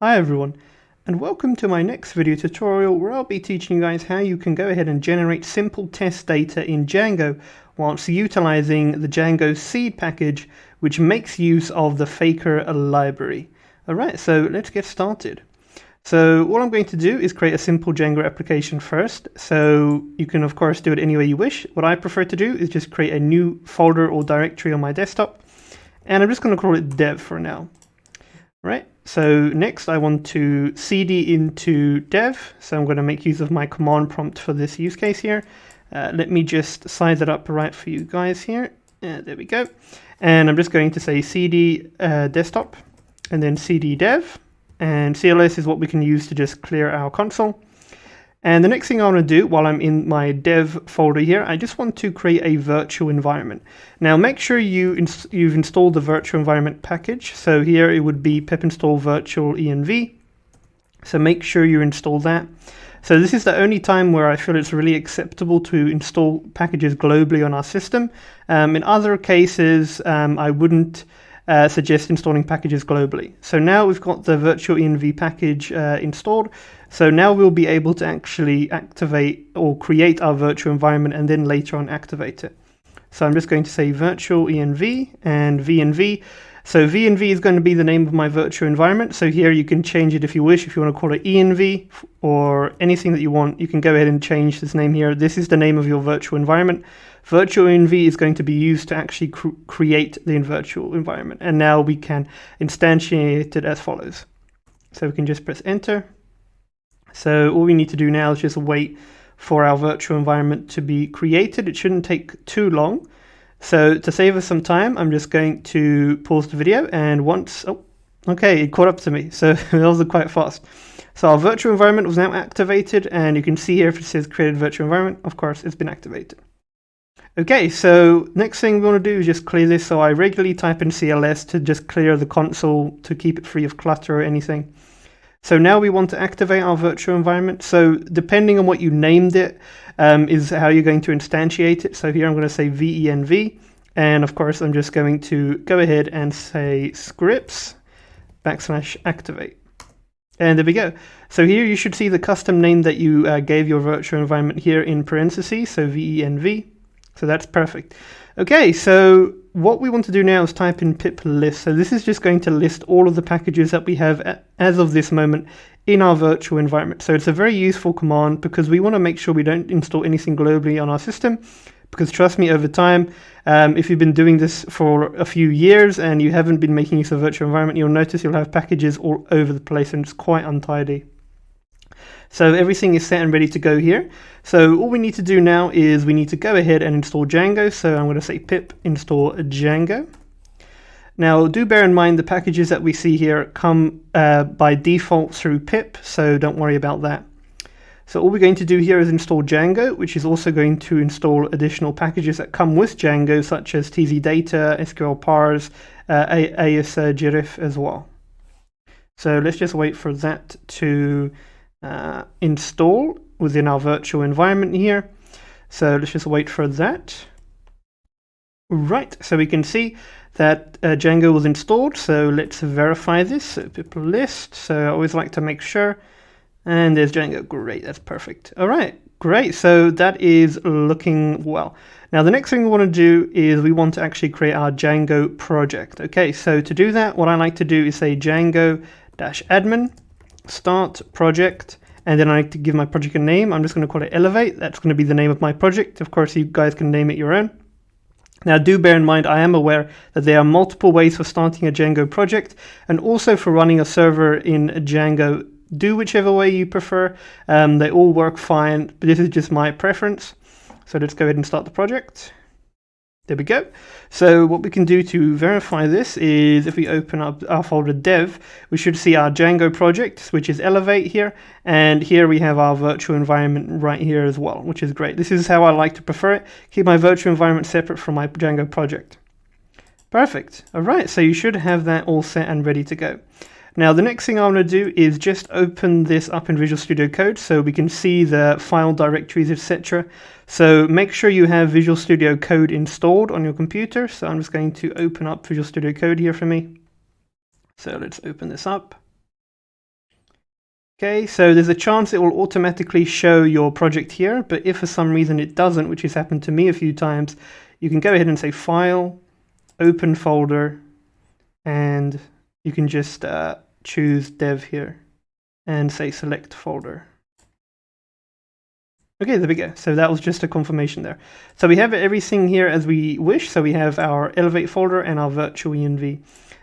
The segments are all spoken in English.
Hi everyone, and welcome to my next video tutorial where I'll be teaching you guys how you can go ahead and generate simple test data in Django whilst utilizing the Django seed package, which makes use of the Faker library. Alright, so let's get started. So what I'm going to do is create a simple Django application first. So you can of course do it any way you wish. What I prefer to do is just create a new folder or directory on my desktop, and I'm just going to call it dev for now. Right, so next I want to cd into dev, so I'm going to make use of my command prompt for this use case here. Let me just size it up right for you guys here. There we go. And I'm just going to say cd desktop and then cd dev, and CLS is what we can use to just clear our console. And the next thing I want to do while I'm in my dev folder here, I just want to create a virtual environment. Now make sure you've installed the virtual environment package. So here it would be pip install virtual env. So make sure you install that. So this is the only time where I feel it's really acceptable to install packages globally on our system. In other cases, I wouldn't suggest installing packages globally. So now we've got the virtual env package installed. So now we'll be able to actually activate or create our virtual environment and then later on activate it. So I'm just going to say virtual env and venv. So venv is going to be the name of my virtual environment. So here you can change it if you wish. If you want to call it env or anything that you want, you can go ahead and change this name here. This is the name of your virtual environment. Virtual env is going to be used to actually create the virtual environment. And now we can instantiate it as follows. So we can just press enter. So all we need to do now is just wait for our virtual environment to be created. It shouldn't take too long. So to save us some time, I'm just going to pause the video, and once, okay, it caught up to me. So that was quite fast. So our virtual environment was now activated, and you can see here if it says created virtual environment, of course, it's been activated. Okay, so next thing we want to do is just clear this. So I regularly type in CLS to just clear the console to keep it free of clutter or anything. So now we want to activate our virtual environment. So depending on what you named it is how you're going to instantiate it. So here I'm going to say venv. And of course, I'm just going to go ahead and say scripts \activate. And there we go. So here you should see the custom name that you gave your virtual environment here in parentheses. So venv. So that's perfect. Okay, so what we want to do now is type in pip list. So this is just going to list all of the packages that we have as of this moment in our virtual environment. So it's a very useful command because we want to make sure we don't install anything globally on our system. Because trust me, over time, if you've been doing this for a few years and you haven't been making use of virtual environment, you'll notice you'll have packages all over the place and it's quite untidy. So everything is set and ready to go here. So all we need to do now is we need to go ahead and install Django. So I'm going to say pip install Django. Now do bear in mind the packages that we see here come by default through pip, so don't worry about that. So all we're going to do here is install Django, which is also going to install additional packages that come with Django, such as tzData, SQL parse, ASGIRIF as well. So let's just wait for that to install within our virtual environment here. So let's just wait for that. Right, so we can see that Django was installed. So let's verify this. So pip list. So I always like to make sure. And there's Django. Great, that's perfect. All right, great. So that is looking well. Now the next thing we want to do is we want to actually create our Django project. Okay, so to do that, what I like to do is say Django-admin start project, and then I like to give my project a name. I'm just going to call it Elevate. That's going to be the name of my project. Of course, you guys can name it your own. Now do bear in mind, I am aware that there are multiple ways for starting a Django project and also for running a server in Django. Do whichever way you prefer. They all work fine, but this is just my preference. So let's go ahead and start the project. There we go. So what we can do to verify this is if we open up our folder dev, we should see our Django project, which is Elevate here. And here we have our virtual environment right here as well, which is great. This is how I like to prefer it. Keep my virtual environment separate from my Django project. Perfect. All right, so you should have that all set and ready to go. Now the next thing I want to do is just open this up in Visual Studio Code so we can see the file directories, etc. So make sure you have Visual Studio Code installed on your computer. So I'm just going to open up Visual Studio Code here for me. So let's open this up. Okay, so there's a chance it will automatically show your project here, but if for some reason it doesn't, which has happened to me a few times, you can go ahead and say File, Open Folder, and you can just choose Dev here and say Select Folder. Okay, there we go. So that was just a confirmation there. So we have everything here as we wish. So we have our Elevate folder and our virtual env.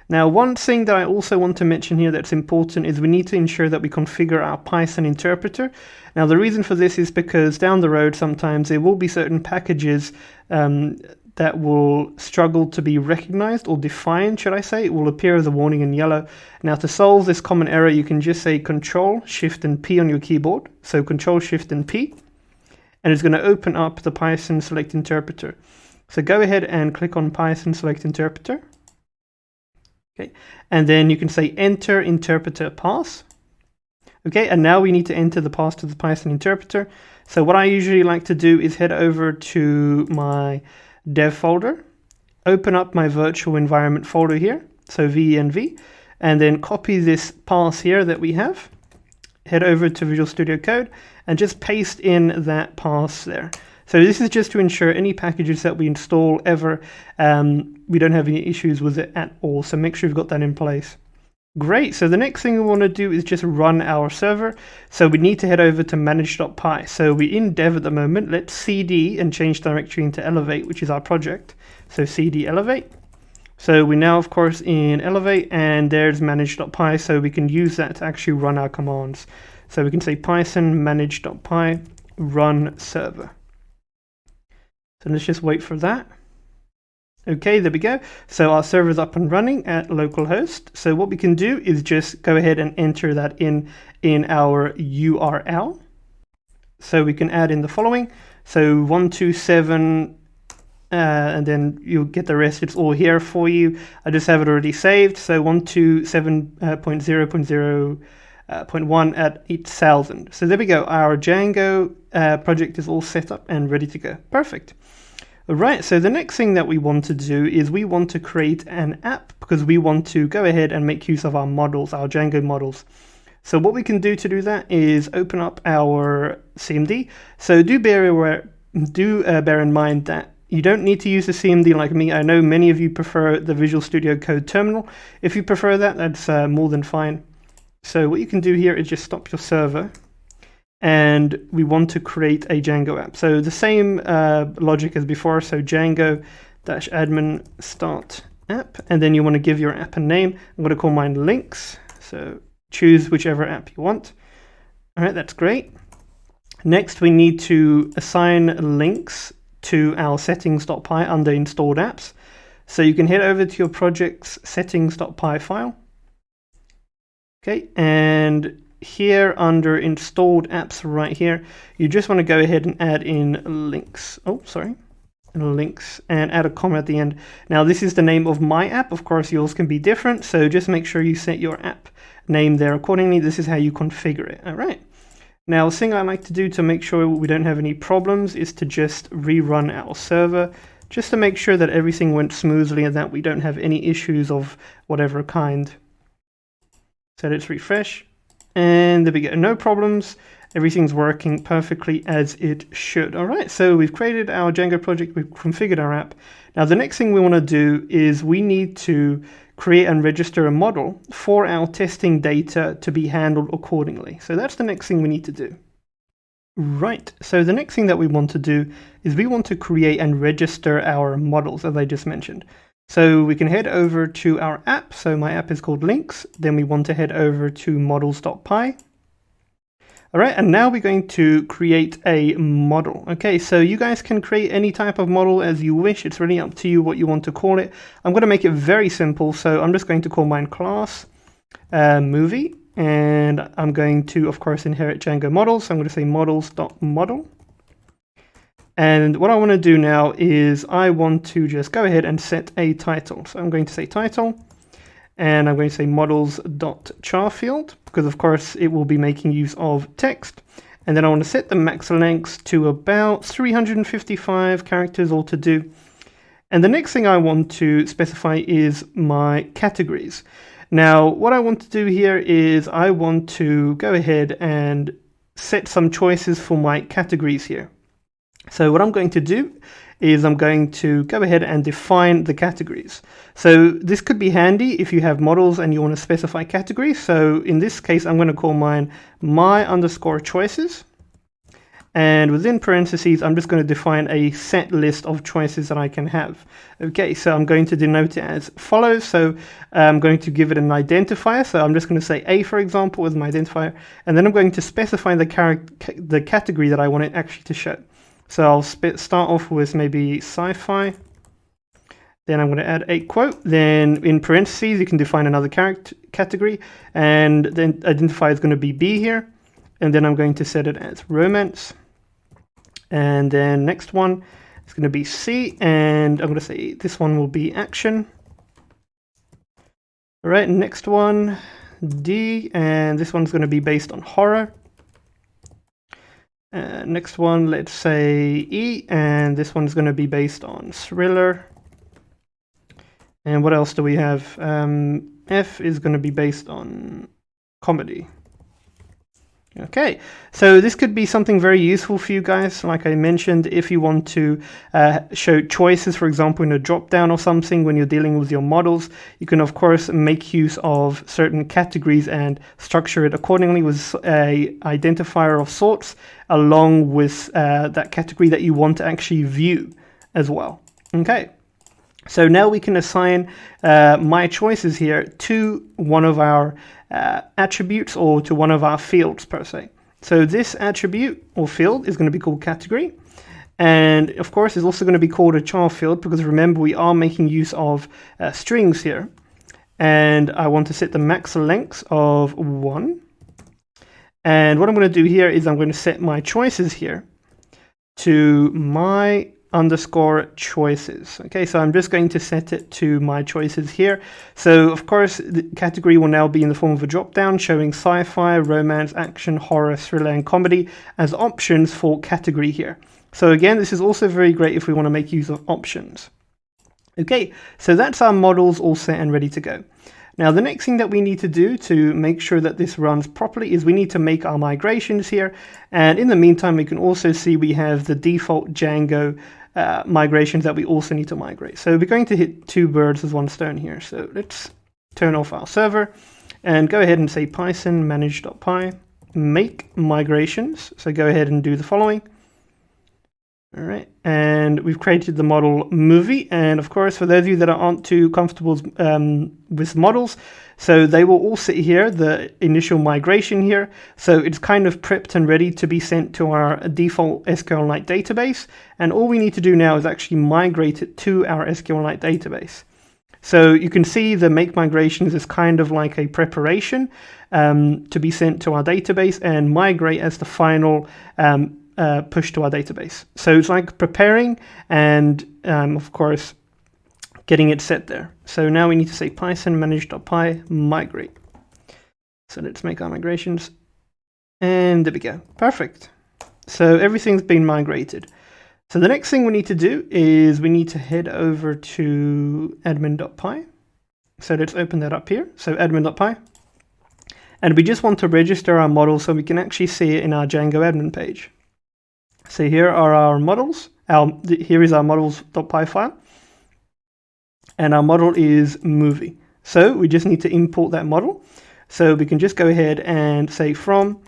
Now, one thing that I also want to mention here that's important is we need to ensure that we configure our Python interpreter. Now, the reason for this is because down the road, sometimes there will be certain packages that will struggle to be recognized or defined, should I say. It will appear as a warning in yellow. Now, to solve this common error, you can just say Control, Shift, and P on your keyboard. So Control, Shift, and P. And it's going to open up the Python Select Interpreter. So go ahead and click on Python Select Interpreter. Okay, and then you can say Enter Interpreter Path. Okay, and now we need to enter the path to the Python interpreter. So what I usually like to do is head over to my dev folder, open up my virtual environment folder here, so venv, and then copy this path here that we have, head over to Visual Studio Code, and just paste in that path there. So this is just to ensure any packages that we install ever, we don't have any issues with it at all. So make sure you've got that in place. Great, so the next thing we want to do is just run our server. So we need to head over to manage.py. So we're in dev at the moment. Let's cd and change directory into elevate, which is our project. So cd elevate. So we're now, of course, in elevate, and there's manage.py, so we can use that to actually run our commands. So we can say python manage.py run server. So let's just wait for that. Okay, there we go. So our server is up and running at localhost. So what we can do is just go ahead and enter that in our URL. So we can add in the following. So 127, and then you'll get the rest. It's all here for you. I just have it already saved. So 127.0.0.1 at 8,000. So there we go. Our Django project is all set up and ready to go. Perfect. Right, so the next thing that we want to do is we want to create an app because we want to go ahead and make use of our models, our Django models. So what we can do to do that is open up our CMD. So do bear in mind that you don't need to use the CMD like me. I know many of you prefer the Visual Studio Code terminal. If you prefer that, that's more than fine. So what you can do here is just stop your server. And we want to create a Django app. So the same logic as before. So Django-admin start app, and then you want to give your app a name. I'm going to call mine links. So choose whichever app you want. All right, that's great. Next, we need to assign links to our settings.py under installed apps. So you can head over to your project's settings.py file. Okay, and here under installed apps right here, you just want to go ahead and add in links. Links, and add a comma at the end. Now this is the name of my app. Of course, yours can be different. So just make sure you set your app name there accordingly. This is how you configure it. All right. Now, the thing I like to do to make sure we don't have any problems is to just rerun our server, just to make sure that everything went smoothly and that we don't have any issues of whatever kind. So let's refresh. And there we go, no problems. Everything's working perfectly as it should. All right, so we've created our Django project, we've configured our app. Now the next thing we want to do is we need to create and register a model for our testing data to be handled accordingly. So that's the next thing we need to do. Right, so the next thing that we want to do is we want to create and register our models, as I just mentioned. So we can head over to our app. So my app is called Links. Then we want to head over to models.py. All right, and now we're going to create a model. Okay, so you guys can create any type of model as you wish. It's really up to you what you want to call it. I'm going to make it very simple. So I'm just going to call mine class movie. And I'm going to, of course, inherit Django models. So I'm going to say models.model. And what I want to do now is I want to just go ahead and set a title. So I'm going to say title, and I'm going to say models.charfield, because of course it will be making use of text. And then I want to set the max length to about 355 characters all to do. And the next thing I want to specify is my categories. Now, what I want to do here is I want to go ahead and set some choices for my categories here. So what I'm going to do is I'm going to go ahead and define the categories. So this could be handy if you have models and you want to specify categories. So in this case, I'm going to call mine my_choices. And within parentheses, I'm just going to define a set list of choices that I can have. Okay, so I'm going to denote it as follows. So I'm going to give it an identifier. So I'm just going to say A, for example, as my identifier. And then I'm going to specify the category that I want it actually to show. So I'll start off with maybe sci-fi. Then I'm going to add a quote. Then in parentheses, you can define another category. And then identifier is going to be B here. And then I'm going to set it as romance. And then next one is going to be C, and I'm going to say this one will be action. All right, next one, D, and this one's going to be based on horror. Next one, let's say E, and this one's going to be based on thriller. And what else do we have? F is going to be based on comedy. Okay, so this could be something very useful for you guys. Like I mentioned, if you want to show choices, for example, in a drop-down or something when you're dealing with your models, you can, of course, make use of certain categories and structure it accordingly with a identifier of sorts, along with that category that you want to actually view as well. Okay. So now we can assign my choices here to one of our attributes or to one of our fields per se. So this attribute or field is going to be called category. And of course, it's also going to be called a char field because remember, we are making use of strings here. And I want to set the max length of 1. And what I'm going to do here is I'm going to set my choices here to my_choices. Okay, so I'm just going to set it to my choices here. So of course, the category will now be in the form of a drop-down showing sci-fi, romance, action, horror, thriller, and comedy as options for category here. So again, this is also very great if we want to make use of options. Okay, so that's our models all set and ready to go. Now, the next thing that we need to do to make sure that this runs properly is we need to make our migrations here. And in the meantime, we can also see we have the default Django migrations that we also need to migrate. So we're going to hit 2 birds with 1 stone here. So let's turn off our server and go ahead and say Python manage.py make migrations. So go ahead and do the following. All right, and we've created the model movie. And of course, for those of you that aren't too comfortable with models, so they will all sit here, the initial migration here. So it's kind of prepped and ready to be sent to our default SQLite database. And all we need to do now is actually migrate it to our SQLite database. So you can see the make migrations is kind of like a preparation to be sent to our database and migrate as the final push to our database. So it's like preparing and of course getting it set there. So now we need to say Python manage.py migrate. So let's make our migrations and there we go. Perfect. So everything's been migrated. So the next thing we need to do is we need to head over to admin.py. So let's open that up here. So admin.py. And we just want to register our model so we can actually see it in our Django admin page. So here are our models. Here is our models.py file. And our model is movie. So we just need to import that model. So we can just go ahead and say from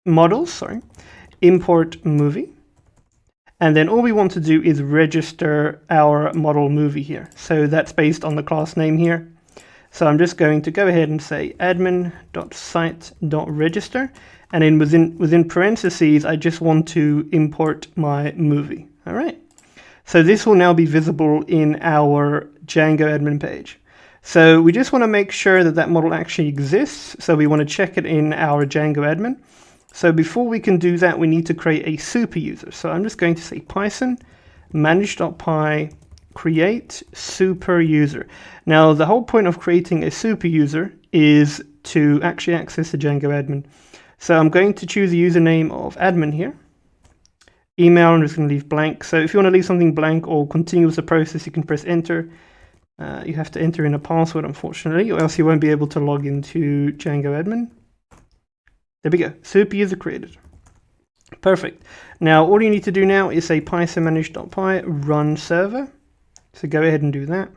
models, import movie. And then all we want to do is register our model movie here. So that's based on the class name here. So I'm just going to go ahead and say admin.site.register. And then within parentheses, I just want to import my movie. All right. So this will now be visible in our Django admin page. So we just want to make sure that that model actually exists. So we want to check it in our Django admin. So before we can do that, we need to create a super user. So I'm just going to say Python manage.py create super user. Now, the whole point of creating a super user is to actually access the Django admin. So I'm going to choose a username of admin here. Email, I'm just going to leave blank. So if you want to leave something blank or continue with the process, you can press enter. You have to enter in a password, unfortunately, or else you won't be able to log into Django admin. There we go, super user created. Perfect. Now, all you need to do now is say python manage.py run server. So go ahead and do that.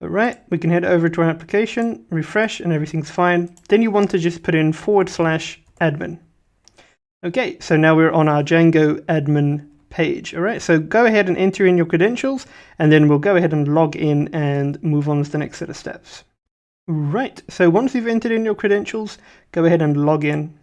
All right, we can head over to our application, refresh, and everything's fine. Then you want to just put in /admin. Okay, so now we're on our Django admin page. All right, so go ahead and enter in your credentials, and then we'll go ahead and log in and move on to the next set of steps. Right, so once you've entered in your credentials, go ahead and log in.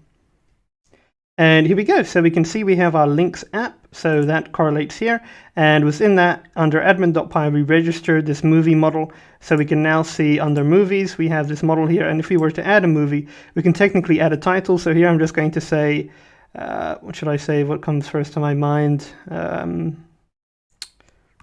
And here we go. So we can see we have our links app. So that correlates here. And within that, under admin.py, we registered this movie model. So we can now see under movies, we have this model here. And if we were to add a movie, we can technically add a title. So here I'm just going to say, what should I say? What comes first to my mind? I'm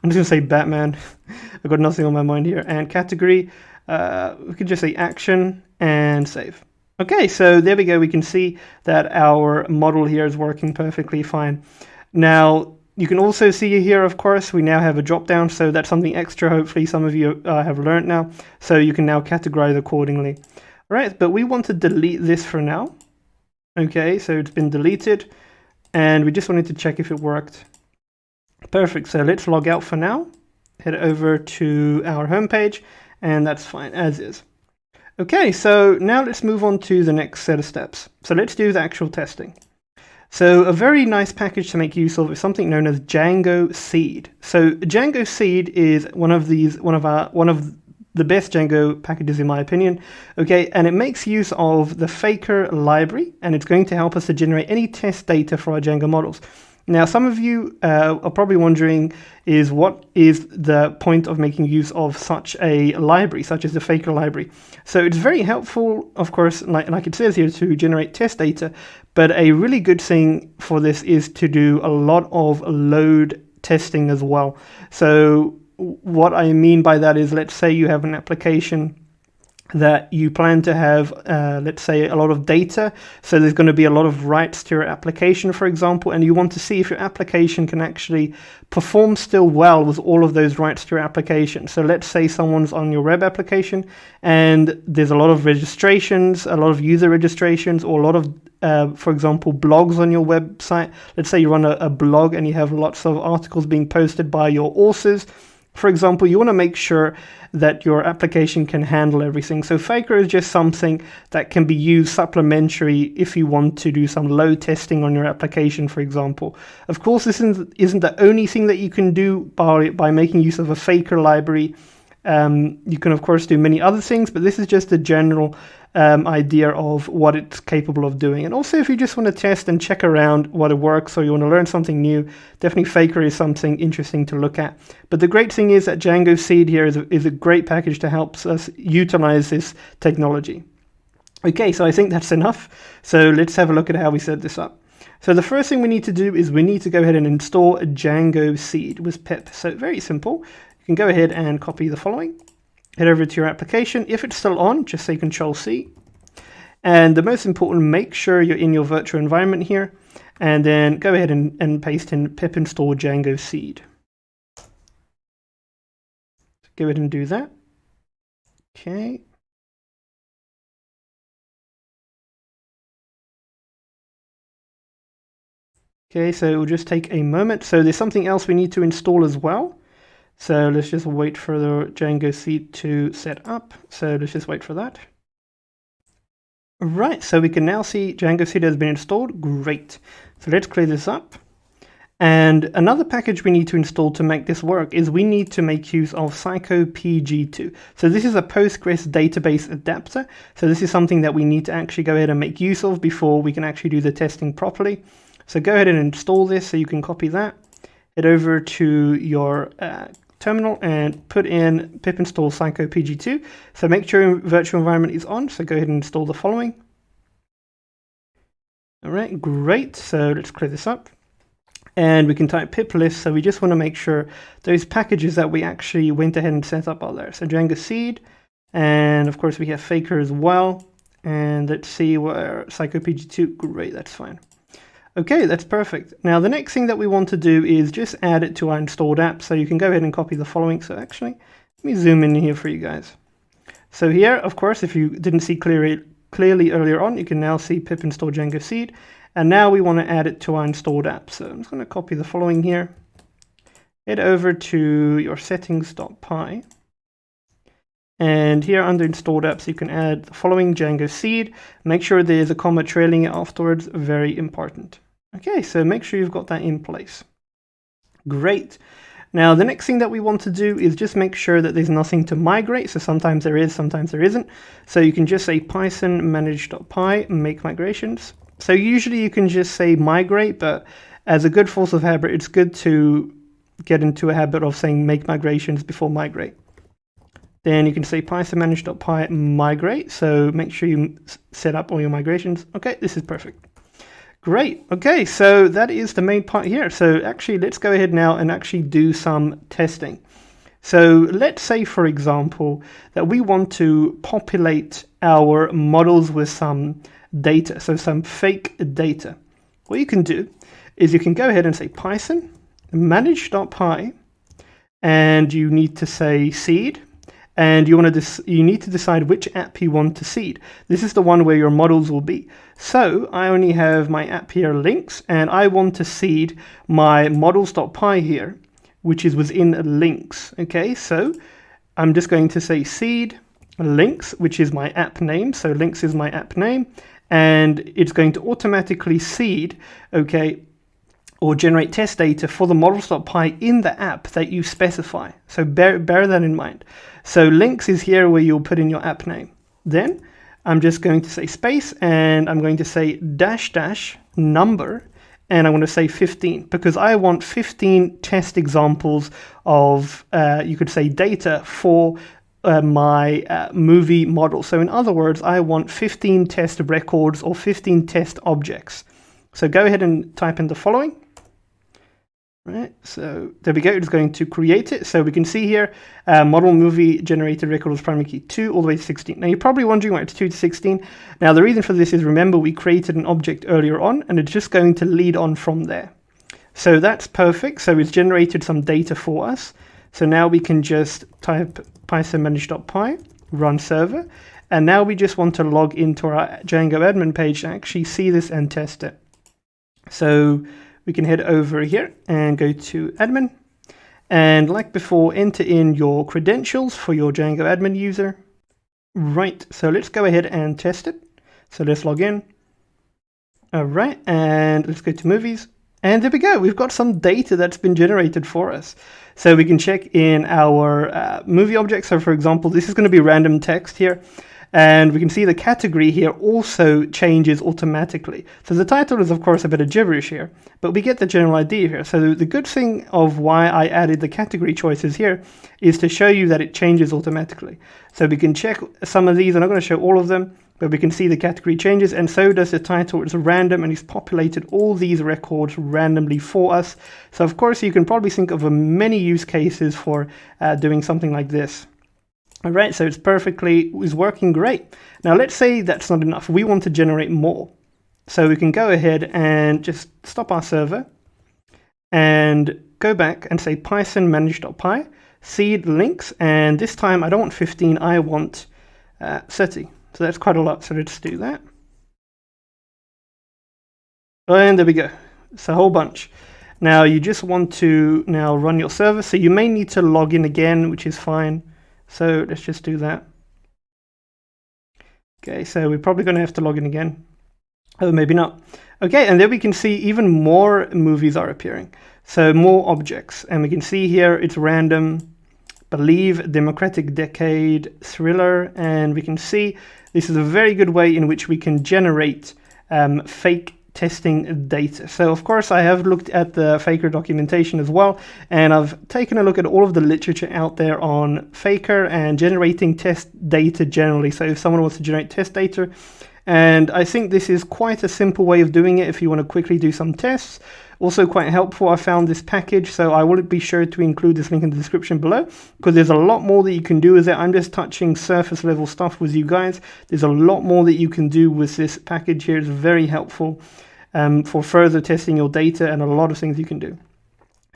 just going to say Batman. I've got nothing on my mind here. And category, we could just say action and save. Okay, so there we go. We can see that our model here is working perfectly fine. Now, you can also see here, of course, we now have a drop down. So that's something extra. Hopefully some of you have learned now. So you can now categorize accordingly. All right, but we want to delete this for now. Okay, so it's been deleted. And we just wanted to check if it worked. Perfect. So let's log out for now. Head over to our home page, and that's fine as is. Okay, so now let's move on to the next set of steps. So let's do the actual testing. So a very nice package to make use of is something known as Django Seed. So Django Seed is one of the best Django packages in my opinion. Okay, and it makes use of the Faker library, and it's going to help us to generate any test data for our Django models. Now, some of you are probably wondering what is the point of making use of such a library, such as the Faker library. So it's very helpful, of course, like it says here, to generate test data. But a really good thing for this is to do a lot of load testing as well. So what I mean by that is, let's say you have an application that you plan to have, let's say, a lot of data. So there's going to be a lot of writes to your application, for example, and you want to see if your application can actually perform still well with all of those writes to your application. So let's say someone's on your web application and there's a lot of registrations, a lot of user registrations, or a lot of, for example, blogs on your website. Let's say you run a blog and you have lots of articles being posted by your authors. For example, you want to make sure that your application can handle everything. So Faker is just something that can be used supplementary if you want to do some load testing on your application, for example. Of course, this isn't the only thing that you can do by making use of a Faker library. You can, of course, do many other things, but this is just a general idea of what it's capable of doing. And also, if you just want to test and check around what it works, or you want to learn something new, definitely Faker is something interesting to look at. But the great thing is that Django Seed here is a great package to help us utilize this technology. Okay, so I think that's enough. So let's have a look at how we set this up. So the first thing we need to do is we need to go ahead and install Django Seed with pip. So very simple. You can go ahead and copy the following. Head over to your application. If it's still on, just say Control-C. And the most important, make sure you're in your virtual environment here. And then go ahead and paste in pip install Django Seed. Go ahead and do that. Okay. Okay, so it will just take a moment. So there's something else we need to install as well. So let's just wait for the Django Seed to set up. So let's just wait for that. Right, so we can now see Django Seed has been installed. Great. So let's clear this up. And another package we need to install to make this work is we need to make use of psycopg2. So this is a Postgres database adapter. So this is something that we need to actually go ahead and make use of before we can actually do the testing properly. So go ahead and install this, so you can copy that. Head over to your terminal and put in pip install psycopg2. So make sure your virtual environment is on. So go ahead and install the following. All right, great. So let's clear this up. And we can type pip list. So we just want to make sure those packages that we actually went ahead and set up are there. So Django Seed, and of course we have Faker as well. And let's see where psycopg2. Great, that's fine. Okay, that's perfect. Now the next thing that we want to do is just add it to our installed app. So you can go ahead and copy the following. So actually, let me zoom in here for you guys. So here, of course, if you didn't see clearly earlier on, you can now see pip install Django seed. And now we want to add it to our installed app. So I'm just going to copy the following here. Head over to your settings.py. And here under installed apps, you can add the following Django seed. Make sure there's a comma trailing it afterwards, very important. Okay, so make sure you've got that in place. Great. Now, the next thing that we want to do is just make sure that there's nothing to migrate. So sometimes there is, sometimes there isn't. So you can just say python manage.py, make migrations. So usually you can just say migrate, but as a good force of habit, it's good to get into a habit of saying make migrations before migrate. Then you can say python manage.py migrate. So make sure you set up all your migrations. Okay, this is perfect. Great. Okay, so that is the main part here. So actually, let's go ahead now and actually do some testing. So let's say, for example, that we want to populate our models with some data, so some fake data. What you can do is you can go ahead and say python manage.py, and you need to say seed. And you need to decide which app you want to seed. This is the one where your models will be. So I only have my app here, links, and I want to seed my models.py here, which is within links. Okay, so I'm just going to say seed links, which is my app name. So links is my app name, and it's going to automatically seed, okay, or generate test data for the models.py in the app that you specify. So bear that in mind. So links is here where you'll put in your app name. Then I'm just going to say space, and I'm going to say dash number, and I'm going to say 15 because I want 15 test examples of, you could say, data for my movie model. So in other words, I want 15 test records or 15 test objects. So go ahead and type in the following. Right, so there we go. It's going to create it. So we can see here, model movie generated record was primary key 2 all the way to 16. Now you're probably wondering why it's 2 to 16. Now the reason for this is, remember, we created an object earlier on, and it's just going to lead on from there. So that's perfect. So it's generated some data for us. So now we can just type python manage.py, run server, and now we just want to log into our Django admin page to actually see this and test it. So we can head over here and go to admin, and like before, enter in your credentials for your Django admin user. Right, so let's go ahead and test it. So let's log in. All right, and let's go to movies. And there we go. We've got some data that's been generated for us. So we can check in our movie object. So for example, this is going to be random text here. And we can see the category here also changes automatically. So the title is, of course, a bit of gibberish here, but we get the general idea here. So the good thing of why I added the category choices here is to show you that it changes automatically. So we can check some of these. I'm not going to show all of them, but we can see the category changes, and so does the title. It's random, and it's populated all these records randomly for us. So of course, you can probably think of many use cases for doing something like this. All right, so it's working great. Now let's say that's not enough. We want to generate more. So we can go ahead and just stop our server and go back and say python manage.py, seed links, and this time I don't want 15, I want 30. So that's quite a lot, so let's do that. And there we go. It's a whole bunch. Now you just want to now run your server, so you may need to log in again, which is fine. So let's just do that. Okay, so we're probably going to have to log in again. Oh, maybe not. Okay, and there we can see even more movies are appearing. So more objects. And we can see here it's random, believe, democratic decade, thriller. And we can see this is a very good way in which we can generate fake testing data. So of course I have looked at the Faker documentation as well, and I've taken a look at all of the literature out there on Faker and generating test data generally. So if someone wants to generate test data, and I think this is quite a simple way of doing it if you want to quickly do some tests. Also quite helpful, I found this package, so I will be sure to include this link in the description below, because there's a lot more that you can do with it. I'm just touching surface level stuff with you guys. There's a lot more that you can do with this package here. It's very helpful. for further testing your data, and a lot of things you can do.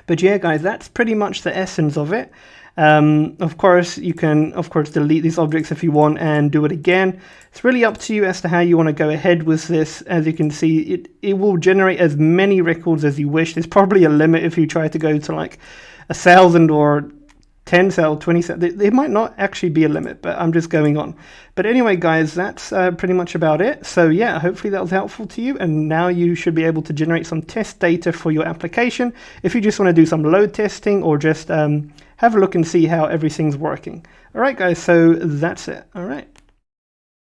But yeah, guys, that's pretty much the essence of it. Of course, you can, delete these objects if you want and do it again. It's really up to you as to how you want to go ahead with this. As you can see, it will generate as many records as you wish. There's probably a limit if you try to go to like 1,000 or 10 cell, 20 cell. There might not actually be a limit, but I'm just going on. But anyway, guys, that's pretty much about it. So yeah, hopefully that was helpful to you. And now you should be able to generate some test data for your application. If you just want to do some load testing or just have a look and see how everything's working. All right, guys, so that's it. All right.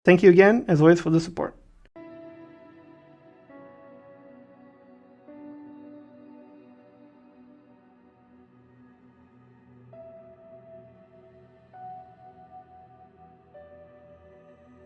Thank you again, as always, for the support.